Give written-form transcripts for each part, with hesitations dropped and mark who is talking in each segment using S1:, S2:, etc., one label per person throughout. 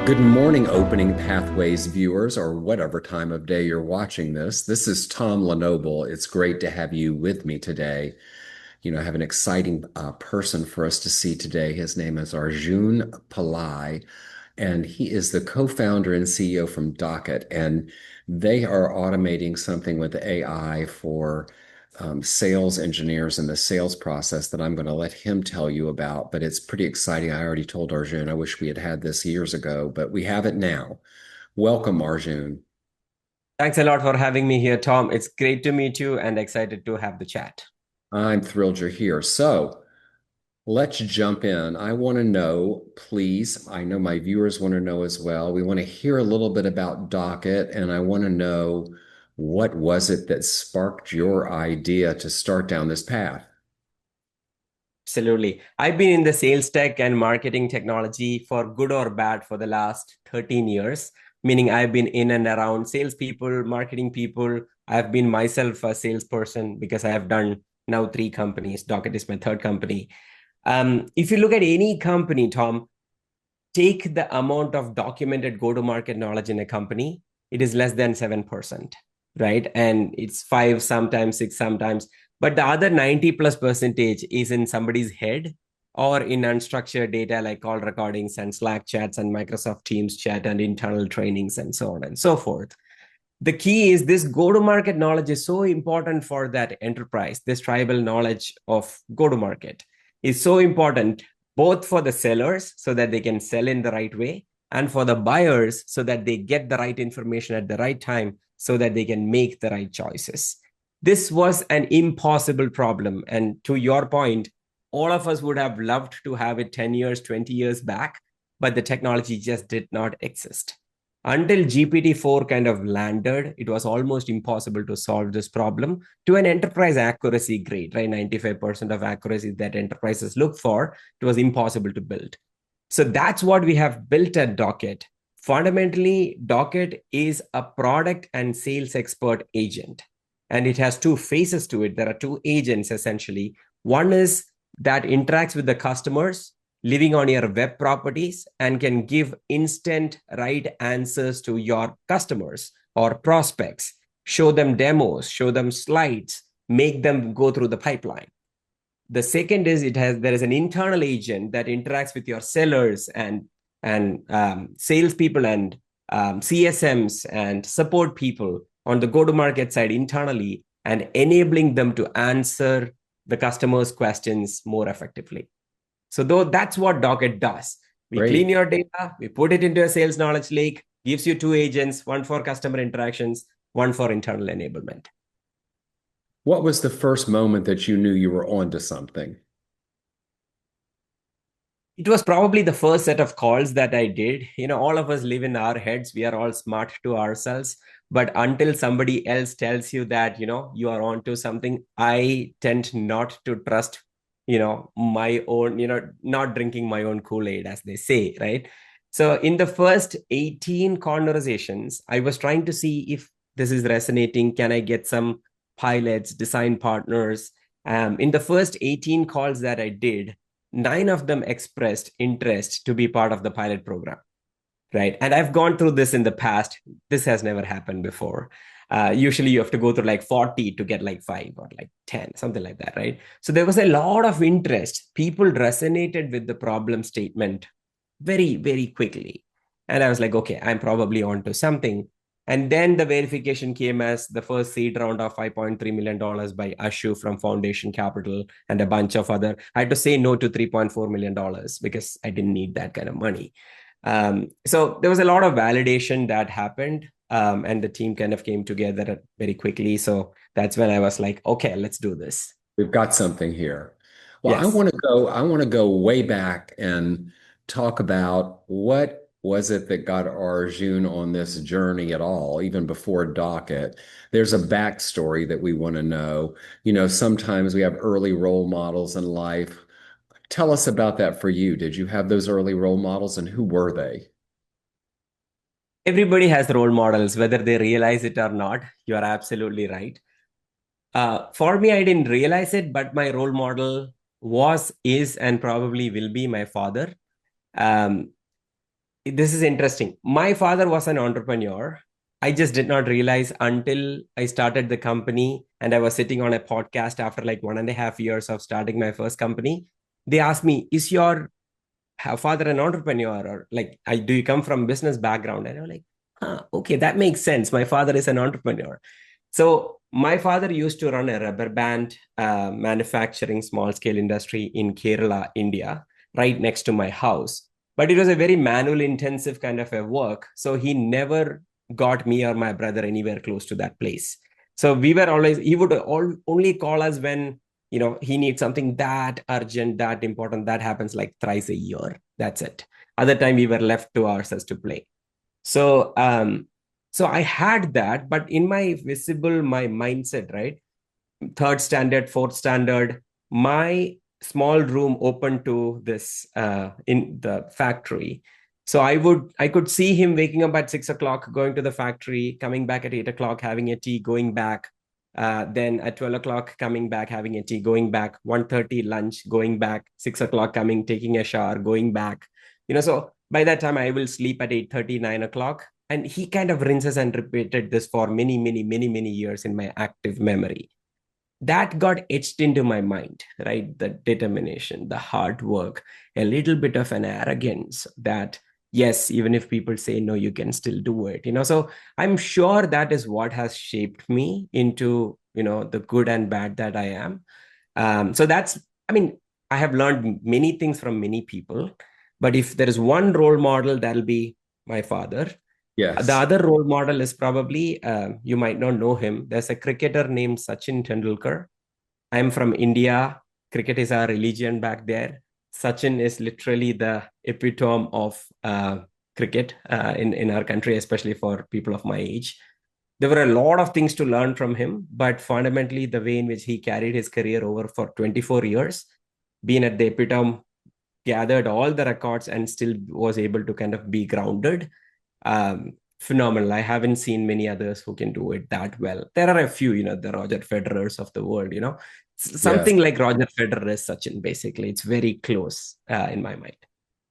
S1: Good morning, Opening Pathways viewers, or whatever time of day you're watching this. This is Tom Lenoble. It's great to have you with me today. I have an exciting person for us to see today. His name is Arjun Pillai, and he is the co-founder and CEO from Docket. And they are automating something with AI for sales engineers in the sales process that I'm going to let him tell you about. But it's pretty exciting. I already told Arjun I wish we had had this years ago, but we have it now. Welcome, Arjun.
S2: Thanks a lot for having me here, Tom. It's great to meet you and excited to have the chat.
S1: I'm thrilled you're here. So let's jump in. I want to know, please. I know my viewers want to know as well. We want to hear a little bit about Docket, and I want to know what was it that sparked your idea to start down this path?
S2: Absolutely. I've been in the sales tech and marketing technology for good or bad for the last 13 years, meaning I've been in and around salespeople, marketing people. I've been myself a salesperson because I have done now 3 companies. Docket is my third company. If you look at any company, Tom, take the amount of documented go-to-market knowledge in a company, it is less than 7%, right? And it's 5, sometimes 6, sometimes. But the other 90 plus percentage is in somebody's head or in unstructured data like call recordings and Slack chats and Microsoft Teams chat and internal trainings and so on and so forth. The key is this go-to-market knowledge is so important for that enterprise. This tribal knowledge of go-to-market is so important both for the sellers so that they can sell in the right way and for the buyers so that they get the right information at the right time so that they can make the right choices. This was an impossible problem. And to your point, all of us would have loved to have it 10 years, 20 years back, but the technology just did not exist. Until GPT-4 kind of landed, it was almost impossible to solve this problem to an enterprise accuracy grade, right? 95% of accuracy that enterprises look for, it was impossible to build. So that's what we have built at Docket. Fundamentally, Docket is a product and sales expert agent. And it has 2 phases to it. There are 2 agents essentially. One is that interacts with the customers living on your web properties and can give instant right answers to your customers or prospects, show them demos, show them slides, make them go through the pipeline. The second is there is an internal agent that interacts with your sellers and salespeople and CSMs and support people on the go-to-market side internally and enabling them to answer the customer's questions more effectively. So that's what Docket does. We clean
S1: Great.
S2: your data, we put it into a sales knowledge lake, gives you 2 agents, one for customer interactions, one for internal enablement.
S1: What was the first moment that you knew you were onto something?
S2: It was probably the first set of calls that I did. All of us live in our heads. We are all smart to ourselves. But until somebody else tells you that, you are onto something, I tend not to trust, my own, not drinking my own Kool-Aid, as they say, right? So in the first 18 conversations, I was trying to see if this is resonating. Can I get some pilots, design partners? In the first 18 calls that I did, 9 of them expressed interest to be part of the pilot program, right? And I've gone through this in the past. This has never happened before. Usually you have to go through like 40 to get like 5 or like 10, something like that, right? So there was a lot of interest. People resonated with the problem statement very, very quickly. And I was like, okay, I'm probably onto something. And then the verification came as the first seed round of $5.3 million by Ashu from Foundation Capital and a bunch of other. I had to say no to $3.4 million because I didn't need that kind of money. So there was a lot of validation that happened, and the team kind of came together very quickly. So that's when I was like, okay, let's do this.
S1: We've got something here. Well,
S2: Yes.
S1: I want to go way back and talk about what was it that got Arjun on this journey at all, even before Docket. There's a backstory that we want to know. Sometimes we have early role models in life. Tell us about that for you. Did you have those early role models and who were they?
S2: Everybody has role models, whether they realize it or not. You are absolutely right. For me, I didn't realize it, but my role model was, is, and probably will be my father. Um, this is interesting. My father was an entrepreneur. I just did not realize until I started the company and I was sitting on a podcast after like 1.5 years of starting my first company. They asked me, is your father an entrepreneur, or like, do you come from business background? And I'm like, okay, that makes sense. My father is an entrepreneur. So my father used to run a rubber band manufacturing small scale industry in Kerala, India, right next to my house. But it was a very manual intensive kind of a work. So he never got me or my brother anywhere close to that place. So we were always, he would only call us when, he needs something that urgent, that important, that happens like thrice a year. That's it. Other time we were left to ourselves to play. So so I had that, but in my mindset, right? Third standard, fourth standard, my small room open to this in the factory. So I could see him waking up at 6 o'clock, going to the factory, coming back at 8 o'clock, having a tea, going back. Then at 12 o'clock, coming back, having a tea, going back, 1:30 lunch, going back, 6 o'clock, coming, taking a shower, going back. So by that time I will sleep at 8:30, 9 o'clock. And he kind of rinses and repeated this for many, many, many, many years in my active memory. That got etched into my mind, right? The determination, the hard work, a little bit of an arrogance that, yes, even if people say no, you can still do it. So I'm sure that is what has shaped me into, the good and bad that I am. So I mean, I have learned many things from many people, but if there is one role model, that'll be my father. The
S1: Yes.
S2: other role model is probably, you might not know him. There's a cricketer named Sachin Tendulkar. I'm from India. Cricket is our religion back there. Sachin is literally the epitome of cricket in our country, especially for people of my age. There were a lot of things to learn from him, but fundamentally, the way in which he carried his career over for 24 years, being at the epitome, gathered all the records, and still was able to kind of be grounded. Phenomenal. I haven't seen many others who can do it that well. There are a few, the Roger Federers of the world,
S1: Yes.
S2: something like Roger Federer is Sachin, basically. It's very close in my mind.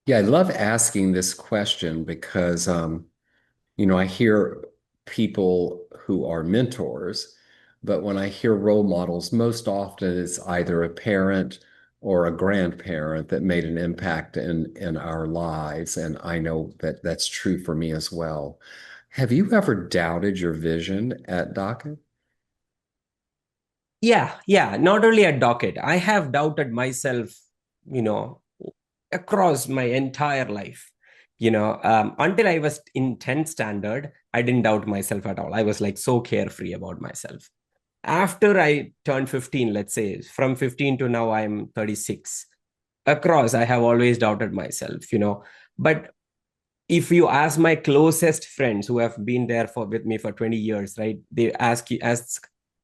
S1: Yeah, I love asking this question because I hear people who are mentors, but when I hear role models, most often it's either a parent or a grandparent that made an impact in our lives, and I know that that's true for me as well. Have you ever doubted your vision at Docket?
S2: Yeah, yeah. Not only at Docket, I have doubted myself, you know, across my entire life. Until I was in 10th standard, I didn't doubt myself at all. I was like so carefree about myself. After I turned 15, let's say from 15 to now, I'm 36. Across, I have always doubted myself. But if you ask my closest friends who have been there with me for 20 years, right? They ask,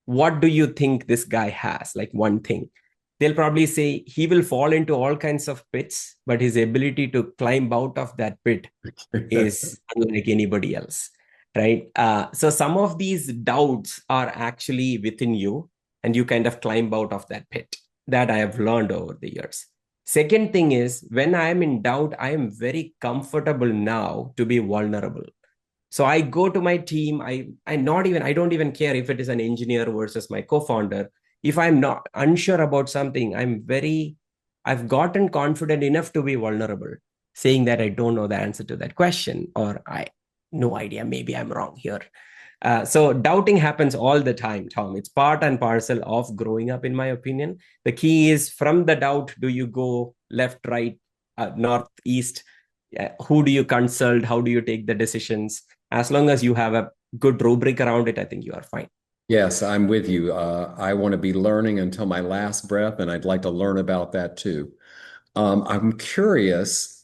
S2: what do you think this guy has? Like one thing. They'll probably say he will fall into all kinds of pits, but his ability to climb out of that pit is unlike anybody else, right? So some of these doubts are actually within you, and you kind of climb out of that pit. That I have learned over the years. Second thing is, when I am in doubt, I am very comfortable now to be vulnerable. So I go to my team. I don't even care if it is an engineer versus my co-founder. If I'm not unsure about something, I've gotten confident enough to be vulnerable, saying that I don't know the answer to that question, or I no idea, maybe I'm wrong here. So doubting happens all the time, Tom. It's part and parcel of growing up, in my opinion. The key is, from the doubt, do you go left, right, north, east? Who do you consult? How do you take the decisions? As long as you have a good rubric around it, I think you are fine.
S1: Yes, I'm with you. I want to be learning until my last breath, and I'd like to learn about that too. I'm curious,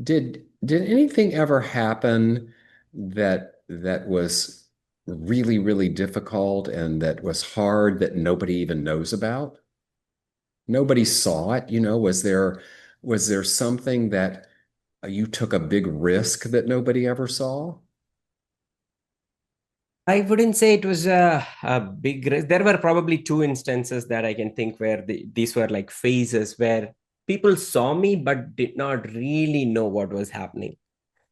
S1: did anything ever happen that was really, really difficult and that was hard that nobody even knows about? Nobody saw it, was there something that you took a big risk that nobody ever saw?
S2: I wouldn't say it was a big risk. There were probably two instances that I can think where these were like phases where people saw me but did not really know what was happening.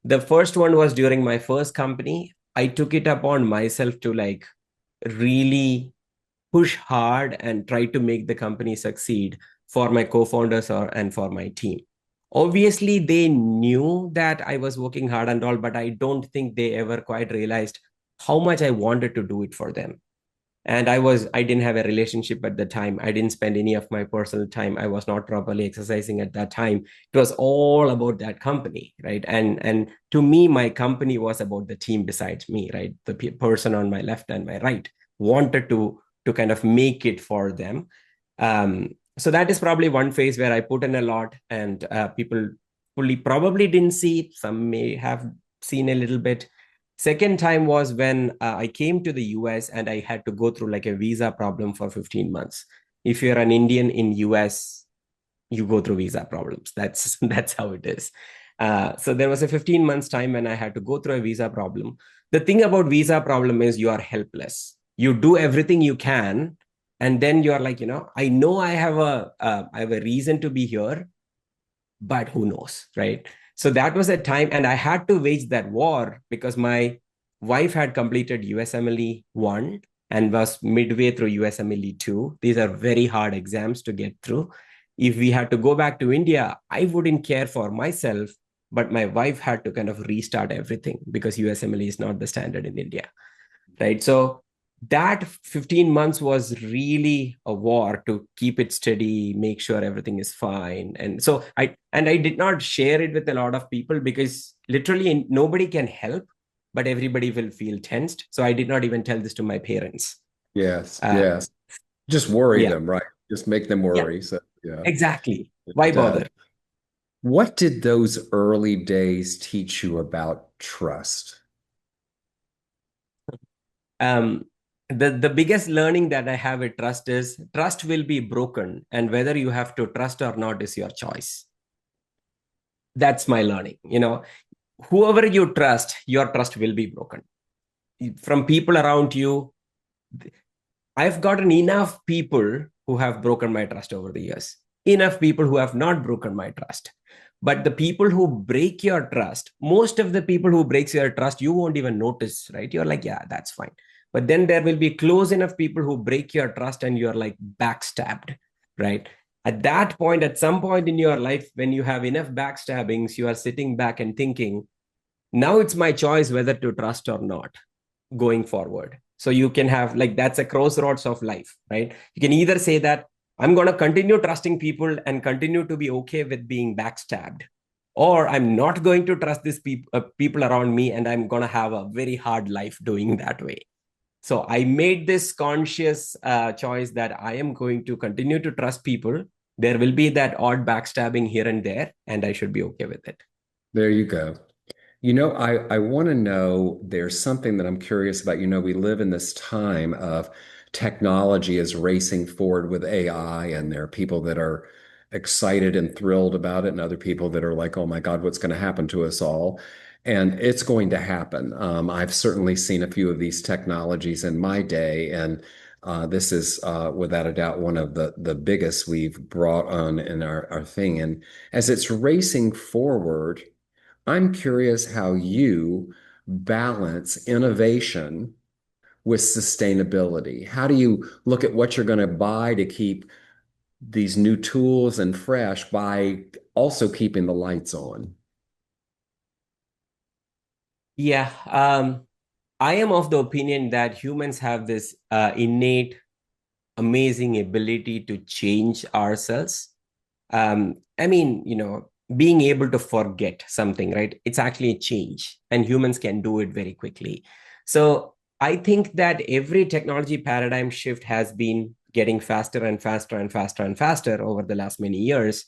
S2: The first one was during my first company. I took it upon myself to like really push hard and try to make the company succeed for my co-founders and for my team. Obviously, they knew that I was working hard and all, but I don't think they ever quite realized how much I wanted to do it for them. And I didn't have a relationship at the time. I didn't spend any of my personal time. I was not properly exercising at that time. It was all about that company, right? And to me, my company was about the team besides me, right? The person on my left and my right wanted to kind of make it for them. So that is probably one phase where I put in a lot, and people fully probably didn't see it. Some may have seen a little bit. Second time was when I came to the US and I had to go through like a visa problem for 15 months. If you're an Indian in US, you go through visa problems. That's how it is. So there was a 15 months time when I had to go through a visa problem. The thing about visa problem is you are helpless. You do everything you can, and then you're like, I know I have a reason to be here, but who knows, right? So that was a time, and I had to wage that war because my wife had completed USMLE 1 and was midway through USMLE 2. These are very hard exams to get through. If we had to go back to India, I wouldn't care for myself, but my wife had to kind of restart everything because USMLE is not the standard in India, right? So that 15 months was really a war to keep it steady, make sure everything is fine. And so I did not share it with a lot of people because literally nobody can help, but everybody will feel tensed. So I did not even tell this to my parents.
S1: Yes,
S2: uh,
S1: yes. Just worry
S2: yeah,
S1: them, right? Just make them
S2: yeah,
S1: worry. So, yeah.
S2: exactly. Why
S1: And,
S2: bother?
S1: what did those early days teach you about trust?
S2: um the biggest learning that I have with trust is trust will be broken, and whether you have to trust or not is your choice. That's my learning. Whoever you trust, your trust will be broken from people around you. I've gotten enough people who have broken my trust over the years, enough people who have not broken my trust. But the people who break your trust, most of the people who breaks your trust, you won't even notice, right? You're like, yeah, that's fine. But then there will be close enough people who break your trust and you're like backstabbed, right? At that point, at some point in your life, when you have enough backstabbings, you are sitting back and thinking, now it's my choice whether to trust or not going forward. So you can have like that's a crossroads of life, right? You can either say that I'm going to continue trusting people and continue to be okay with being backstabbed, or I'm not going to trust these people around me and I'm going to have a very hard life doing that way. So I made this conscious choice that I am going to continue to trust people. There will be that odd backstabbing here and there, and I should be okay with it.
S1: There you go. I want to know there's something that I'm curious about. We live in this time of technology is racing forward with AI, and there are people that are excited and thrilled about it, and other people that are like, oh my God, what's going to happen to us all? And it's going to happen. I've certainly seen a few of these technologies in my day, and this is without a doubt one of the biggest we've brought on in our thing. And as it's racing forward, I'm curious how you balance innovation with sustainability. How do you look at what you're going to buy to keep these new tools and fresh by also keeping the lights on?
S2: Yeah, I am of the opinion that humans have this innate, amazing ability to change ourselves. I mean, being able to forget something, right? It's actually a change, and humans can do it very quickly. So I think that every technology paradigm shift has been getting faster and faster and faster and faster over the last many years.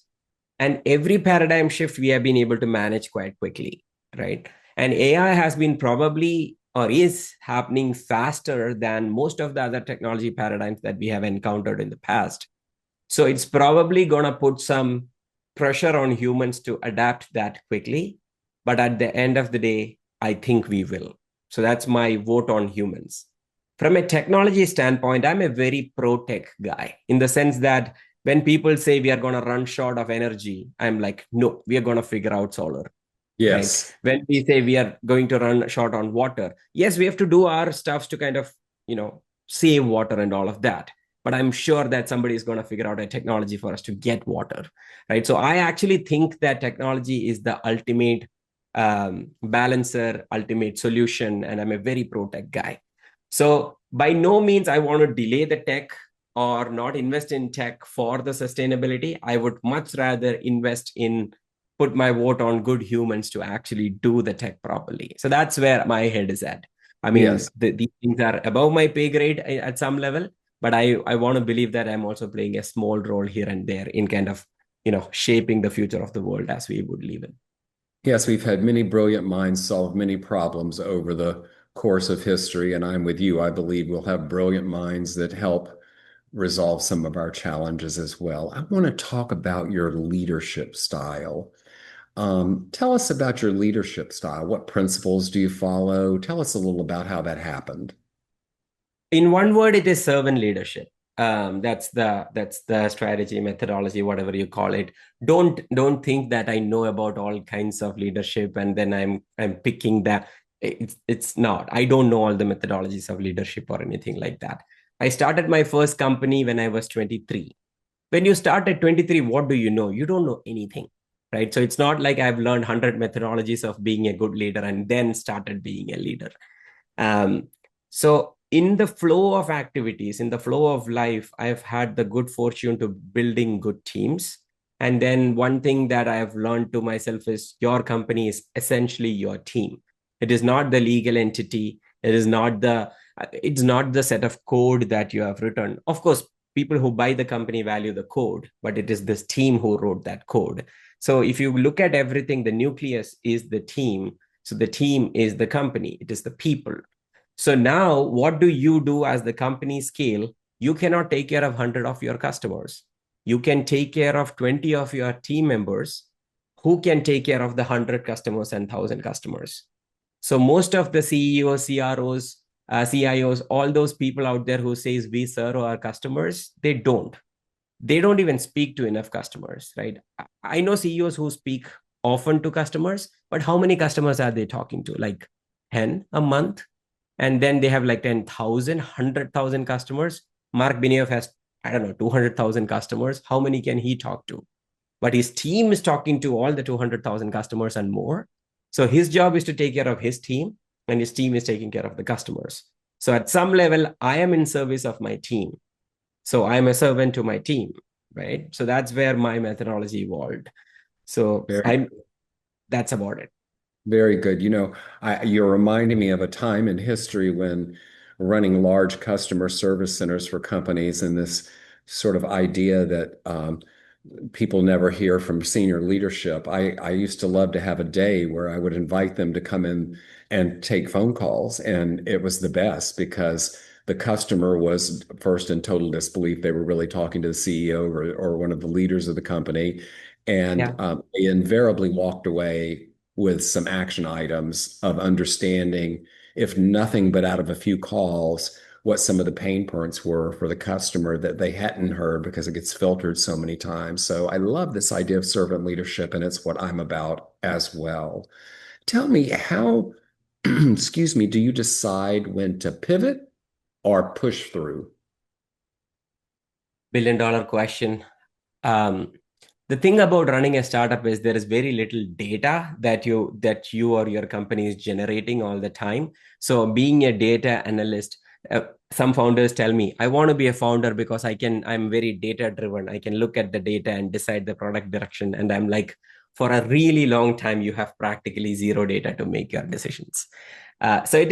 S2: And every paradigm shift we have been able to manage quite quickly, right? And AI has been probably or is happening faster than most of the other technology paradigms that we have encountered in the past. So it's probably going to put some pressure on humans to adapt that quickly. But at the end of the day, I think we will. So that's my vote on humans. From a technology standpoint, I'm a very pro tech guy in the sense that When people say we are going to run short of energy, I'm like, no, we are going to figure out solar, right?
S1: Yes.
S2: When we say we are going to run short on water, yes, we have to do our stuffs to kind of, save water and all of that. But I'm sure that somebody is going to figure out a technology for us to get water, right? So I actually think that technology is the ultimate balancer, ultimate solution, and I'm a very pro tech guy. So by no means I want to delay the tech or not invest in tech for the sustainability. I would much rather invest in put my vote on good humans to actually do the tech properly. So that's where my head is at. I mean,
S1: Yes.
S2: these things are above my pay grade at some level, but I want to believe that I'm also playing a small role here and there in kind of, shaping the future of the world as we would live in.
S1: Yes, we've had many brilliant minds solve many problems over the course of history, and I'm with you. I believe we'll have brilliant minds that help resolve some of our challenges as well. I want to talk about your leadership style. Tell us about your leadership style. What principles do you follow? Tell us a little about how that happened.
S2: In one word, it is servant leadership. That's the strategy, methodology, whatever you call it. Don't think that I know about all kinds of leadership and then I'm picking that. It's not. I don't know all the methodologies of leadership or anything like that. I started my first company when I was 23. When you start at 23, what do you know? You don't know anything, right? So it's not like I've learned 100 methodologies of being a good leader and then started being a leader. So in the flow of activities, in the flow of life, I've had the good fortune to building good teams. And then one thing that I have learned to myself is your company is essentially your team. It is not the legal entity. It's not the set of code that you have written. Of course, people who buy the company value the code, but it is this team who wrote that code. So if you look at everything, the nucleus is the team. So the team is the company, it is the people. So now, what do you do as the company scale? You cannot take care of 100 of your customers. You can take care of 20 of your team members who can take care of the 100 customers and 1,000 customers. So most of the CEOs, CROs, CIOs, all those people out there who says we serve our customers, they don't even speak to enough customers, right? I know CEOs who speak often to customers, but how many customers are they talking to? Like 10 a month? And then they have like 10,000, 100,000 customers. Mark Benioff has, I don't know, 200,000 customers. How many can he talk to? But his team is talking to all the 200,000 customers and more. So his job is to take care of his team, and his team is taking care of the customers. So at some level, I am in service of my team. So I'm a servant to my team, right? So that's where my methodology evolved. So
S1: Very,
S2: that's about it.
S1: very good. You're reminding me of a time in history when running large customer service centers for companies and this sort of idea that people never hear from senior leadership. I used to love to have a day where I would invite them to come in and take phone calls. And it was the best because the customer was first in total disbelief. They were really talking to the CEO or one of the leaders of the company. And
S2: Yeah.
S1: they invariably walked away with some action items of understanding, if nothing but out of a few calls, what some of the pain points were for the customer that they hadn't heard because it gets filtered so many times. So I love this idea of servant leadership, and it's what I'm about as well. Tell me how, excuse me, do you decide when to pivot or push through?
S2: $1 billion question. Um, the thing about running a startup is there is very little data that you or your company is generating all the time. So being a data analyst, some founders tell me I want to be a founder because I'm very data driven. I can look at the data and decide the product direction. And I'm like, for a really long time you have practically zero data to make your decisions. So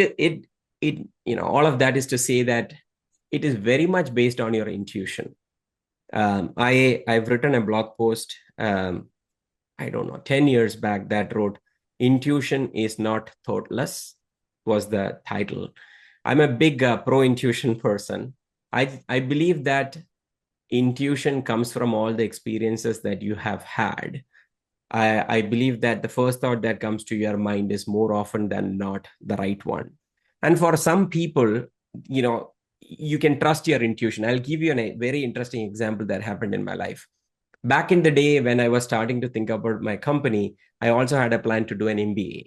S2: all of that is to say that it is very much based on your intuition. I've written a blog post, I don't know, 10 years back that wrote, Intuition is not thoughtless, was the title. I'm a big pro intuition person. I believe that intuition comes from all the experiences that you have had. I believe that the first thought that comes to your mind is more often than not the right one. And for some people, you know, you can trust your intuition. I'll give you a very interesting example that happened in my life. Back in the day when I was starting to think about my company, I also had a plan to do an MBA.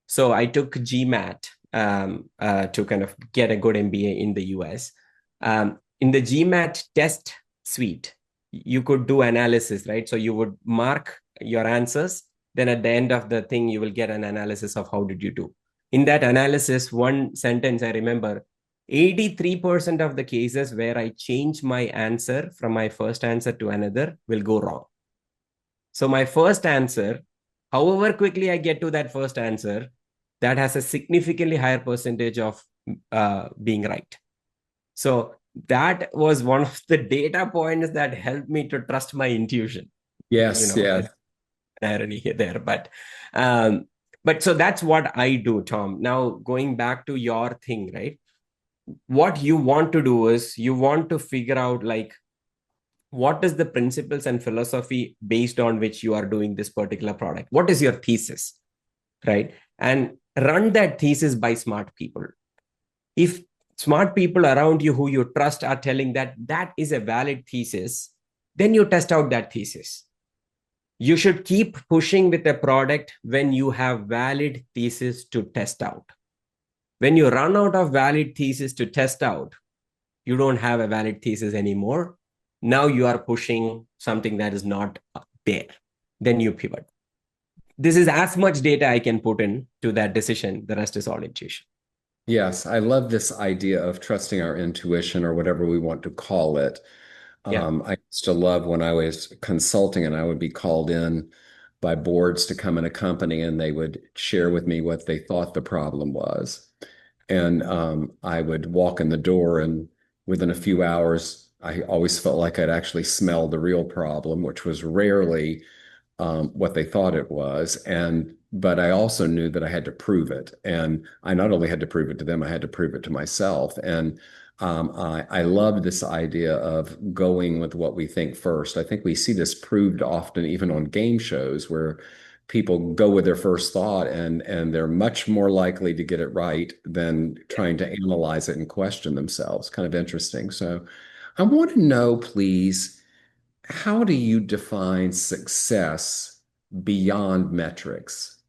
S2: So I took GMAT to kind of get a good MBA in the US. In the GMAT test suite, you could do analysis, right? So you would mark your answers. Then at the end of the thing, you will get an analysis of how did you do. In that analysis, one sentence I remember, 83% of the cases where I change my answer from my first answer to another will go wrong. So my first answer, however quickly I get to that first answer, that has a significantly higher percentage of being right. So that was one of the data points that helped me to trust my intuition.
S1: Yes,
S2: There's
S1: yeah.
S2: an irony here there, um, but so that's what I do, Tom. Now going back to your thing, right? What you want to do is you want to figure out like what is the principles and philosophy based on which you are doing this particular product. What is your thesis, right? And run that thesis by smart people. If smart people around you who you trust are telling that that is a valid thesis, then you test out that thesis. You should keep pushing with a product when you have valid thesis to test out. When you run out of valid thesis to test out, you don't have a valid thesis anymore. Now you are pushing something that is not there. Then you pivot. This is as much data I can put in to that decision. The rest is all intuition.
S1: Yes, I love this idea of trusting our intuition or whatever we want to call it.
S2: Yeah.
S1: I used to love when I was consulting and I would be called in by boards to come in a company and they would share with me what they thought the problem was. And I would walk in the door, and within a few hours, I always felt like I'd actually smelled the real problem, which was rarely what they thought it was. But I also knew that I had to prove it. And I not only had to prove it to them, I had to prove it to myself. And I love this idea of going with what we think first. I think we see this proved often, even on game shows, where people go with their first thought and they're much more likely to get it right than trying to analyze it and question themselves. Kind of interesting. So I want to know, please, how do you define success beyond metrics?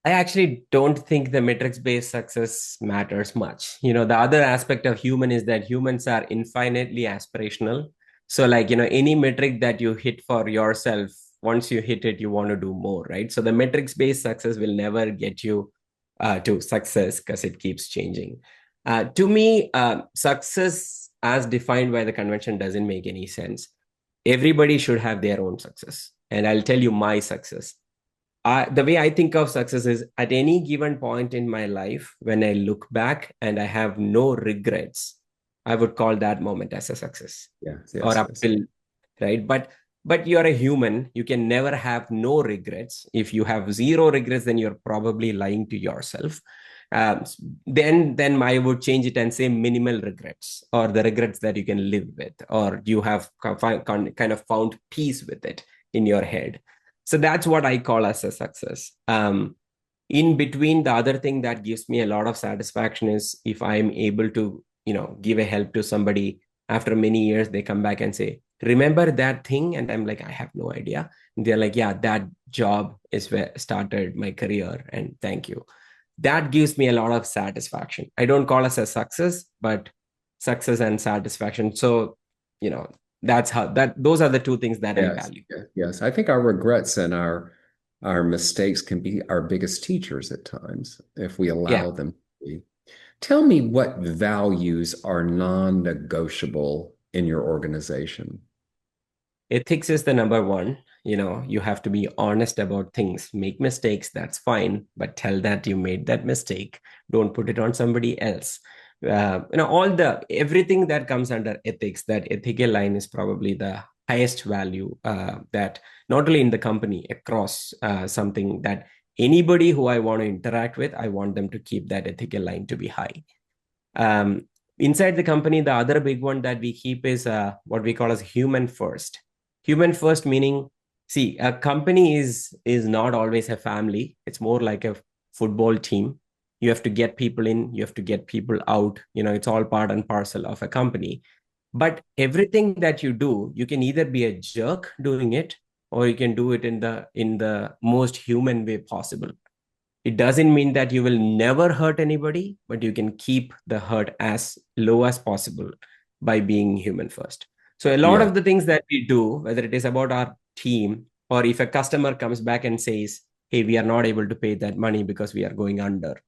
S2: I actually don't think the metrics based success matters much. The other aspect of human is that humans are infinitely aspirational. So, like, any metric that you hit for yourself, once you hit it, you want to do more, right? So, the metrics based success will never get you to success because it keeps changing. To me, success as defined by the convention doesn't make any sense. Everybody should have their own success. And I'll tell you my success. The way I think of success is at any given point in my life, when I look back and I have no regrets, I would call that moment as a success
S1: Yes,
S2: or
S1: yes,
S2: up
S1: yes.
S2: till, right? But you're a human. You can never have no regrets. If you have zero regrets, then you're probably lying to yourself. Um, then I would change it and say minimal regrets or the regrets that you can live with, or you have kind of found peace with it in your head. So that's what I call as a success. In between, the other thing that gives me a lot of satisfaction is if I'm able to, give a help to somebody after many years, they come back and say, remember that thing? And I'm like, I have no idea. And they're like, yeah, that job is where started my career. And thank you. That gives me a lot of satisfaction. I don't call us a success, but success and satisfaction. So, you know, that's how those are the two things that I
S1: Yes,
S2: value.
S1: yes. I think our regrets and our mistakes can be our biggest teachers at times if we
S2: Yeah.
S1: allow them to be. Tell me what values are non-negotiable in your organization.
S2: Ethics is the number one. You have to be honest about things. Make mistakes, that's fine, but tell that you made that mistake. Don't put it on somebody else. Everything that comes under ethics, that ethical line is probably the highest value that not only in the company, across something that anybody who I want to interact with, I want them to keep that ethical line to be high. Um, Inside the company, the other big one that we keep is what we call as human first. Human first meaning, see, a company is not always a family. It's more like a football team. You have to get people in, you have to get people out. It's all part and parcel of a company. But everything that you do, you can either be a jerk doing it, or you can do it in the most human way possible. It doesn't mean that you will never hurt anybody, but you can keep the hurt as low as possible by being human first. So a lot
S1: Yeah.
S2: of the things that we do, whether it is about our team, or if a customer comes back and says, hey, we are not able to pay that money because we are going under,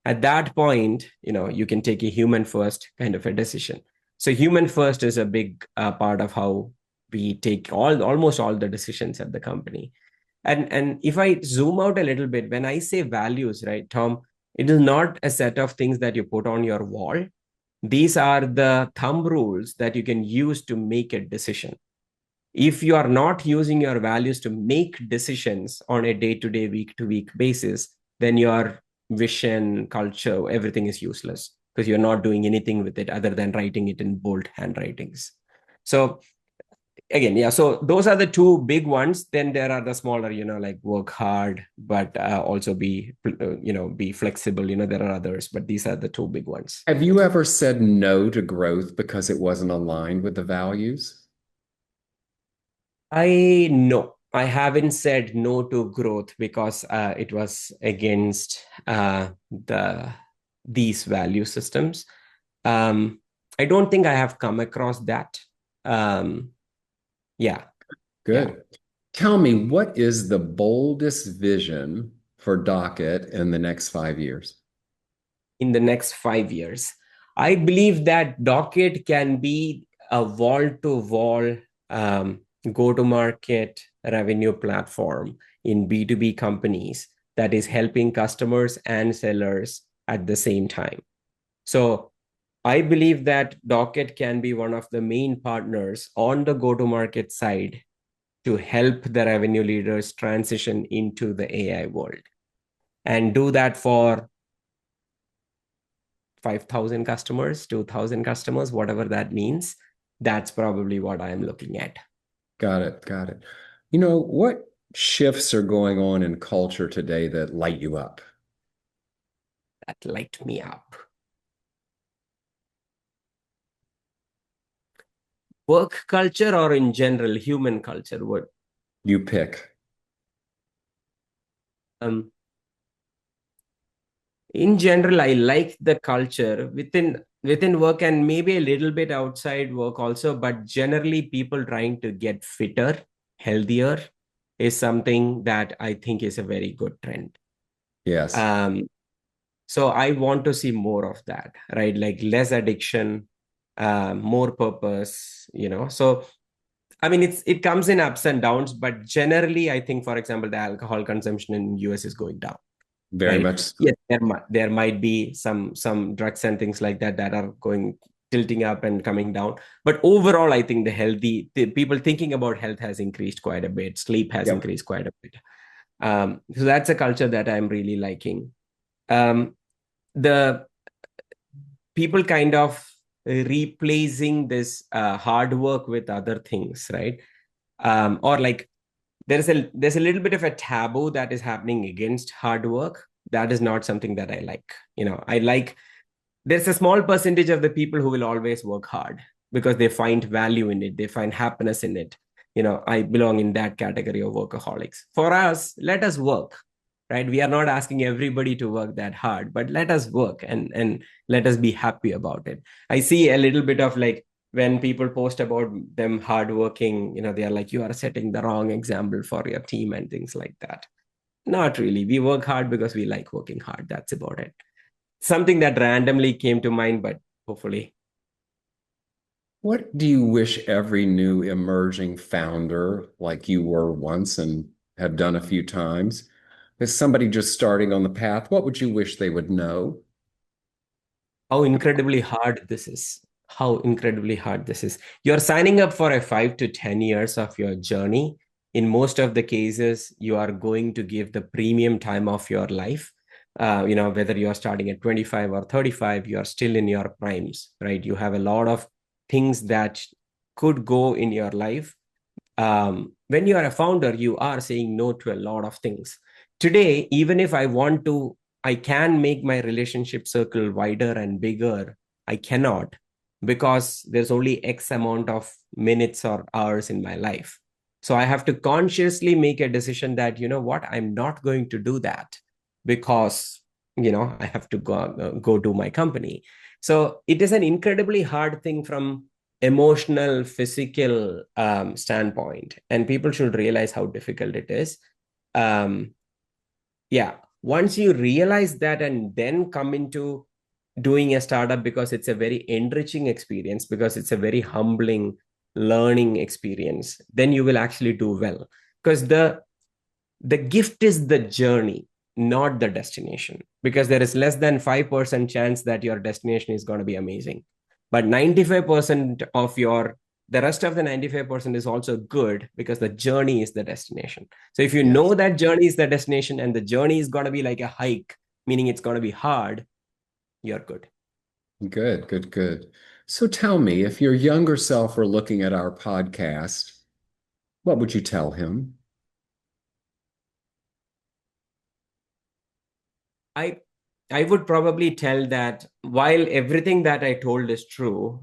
S2: at that point, you can take a human first kind of a decision. So human first is a big part of how we take almost all the decisions at the company. And if I zoom out a little bit, when I say values, right, Tom, it is not a set of things that you put on your wall. These are the thumb rules that you can use to make a decision. If you are not using your values to make decisions on a day-to-day, week-to-week basis, then your vision, culture, everything is useless, because you're not doing anything with it other than writing it in bold handwritings. So again, yeah, so those are the two big ones. Then there are the smaller, like work hard, but also be flexible. There are others, but these are the two big ones.
S1: Have you ever said no to growth because it wasn't aligned with the values?
S2: I haven't said no to growth because it was against these value systems. um I don't think I have come across that. um yeah. Yeah.
S1: Good. Tell me, what is the boldest vision for Docket in the next 5 years?
S2: In the next 5 years, I believe that Docket can be a wall to wall go to market revenue platform in B2B companies that is helping customers and sellers at the same time. So I believe that Docket can be one of the main partners on the go to market side to help the revenue leaders transition into the AI world, and do that for 5,000 customers, 2,000 customers, whatever that means. That's probably what I'm looking at.
S1: Got it. Got it. What shifts are going on in culture today that light you up?
S2: That light me up. Work culture, or in general, human culture? What?
S1: You pick.
S2: Um, in general, I like the culture within work, and maybe a little bit outside work also, but generally people trying to get fitter, healthier is something that I think is a very good trend.
S1: Yes.
S2: Um, so I want to see more of that, right? Like less addiction, more purpose, So I mean, it comes in ups and downs, but generally, I think, for example, the alcohol consumption in US is going down,
S1: Very
S2: right?
S1: much so.
S2: Yes, there might be some drugs and things like that that are going tilting up and coming down, but overall, I think the people thinking about health has increased quite a bit. Sleep has
S1: Yep.
S2: increased quite a bit. So that's a culture that I'm really liking. Um, the people kind of replacing this hard work with other things, right? Or like there's a little bit of a taboo that is happening against hard work. That is not something that I like. I like, there's a small percentage of the people who will always work hard because they find value in it, they find happiness in it. I belong in that category of workaholics. For us, let us work, right? We are not asking everybody to work that hard, but let us work and let us be happy about it. I see a little bit of like, when people post about them hardworking, they are like, you are setting the wrong example for your team and things like that. Not really. We work hard because we like working hard. That's about it. Something that randomly came to mind, but hopefully.
S1: What do you wish every new emerging founder, like you were once and have done a few times, as somebody just starting on the path, what would you wish they would know?
S2: How incredibly hard this is. How incredibly hard this is. You're signing up for a 5 to 10 years of your journey. In most of the cases, you are going to give the premium time of your life. Whether you're starting at 25 or 35, you're still in your primes, right? You have a lot of things that could go in your life. When you are a founder, you are saying no to a lot of things. Today, even if I want to I can make my relationship circle wider and bigger, I cannot, because there's only X amount of minutes or hours in my life. So I have to consciously make a decision that, you know what, I'm not going to do that because, I have to go to my company. So it is an incredibly hard thing from emotional, physical standpoint, and people should realize how difficult it is. Um, yeah, once you realize that and then come into doing a startup, because it's a very enriching experience, because it's a very humbling learning experience, then you will actually do well, because the gift is the journey, not the destination, because there is less than 5% chance that your destination is going to be amazing. But 95% of the rest of the 95% is also good, because the journey is the destination. So if you
S1: Yes.
S2: know that journey is the destination and the journey is going to be like a hike, meaning it's going to be hard, you're good.
S1: Good, good, good. So tell me, if your younger self were looking at our podcast, what would you tell him?
S2: I I would probably tell that while everything that I told is true,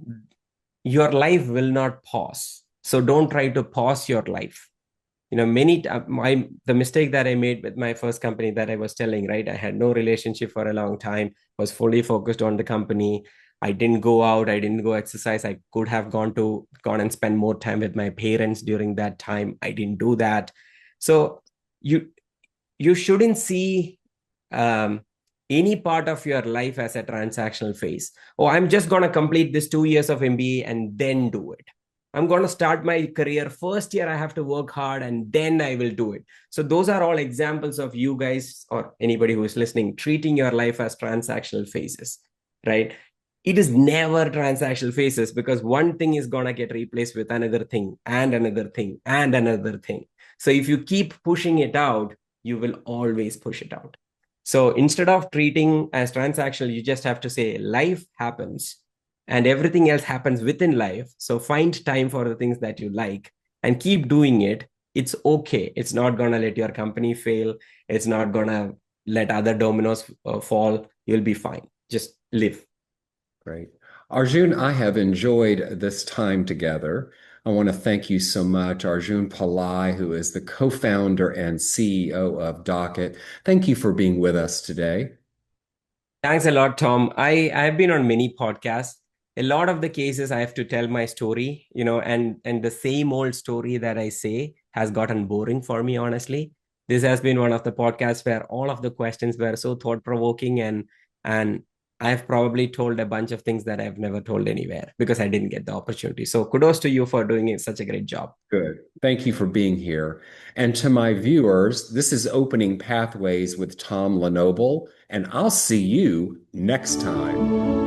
S2: your life will not pause. So don't try to pause your life. Many my the mistake that I made with my first company that I was telling, right? I had no relationship for a long time, was fully focused on the company. I didn't go out, I didn't go exercise. I could have gone and spend more time with my parents during that time. I didn't do that. So you you shouldn't see um, any part of your life as a transactional phase. Oh, I'm just going to complete this 2 years of MBA and then do it. I'm going to start my career. First year, I have to work hard and then I will do it. So, those are all examples of you guys or anybody who is listening treating your life as transactional phases, right? It is never transactional phases, because one thing is going to get replaced with another thing and another thing and another thing. So, if you keep pushing it out, you will always push it out. So instead of treating as transactional, you just have to say life happens and everything else happens within life. So find time for the things that you like and keep doing it. It's okay. It's not going to let your company fail. It's not going to let other dominoes fall. You'll be fine. Just live.
S1: Great. Arjun, I have enjoyed this time together. I want to thank you so much, Arjun Pillai, who is the co-founder and CEO of Docket. Thank you for being with us today.
S2: Thanks a lot, Tom. I've been on many podcasts. A lot of the cases I have to tell my story, and the same old story that I say has gotten boring for me, honestly. This has been one of the podcasts where all of the questions were so thought-provoking, and I've probably told a bunch of things that I've never told anywhere because I didn't get the opportunity. So kudos to you for doing such a great job.
S1: Good. Thank you for being here. And to my viewers, this is Opening Pathways with Tom Lenoble, and I'll see you next time.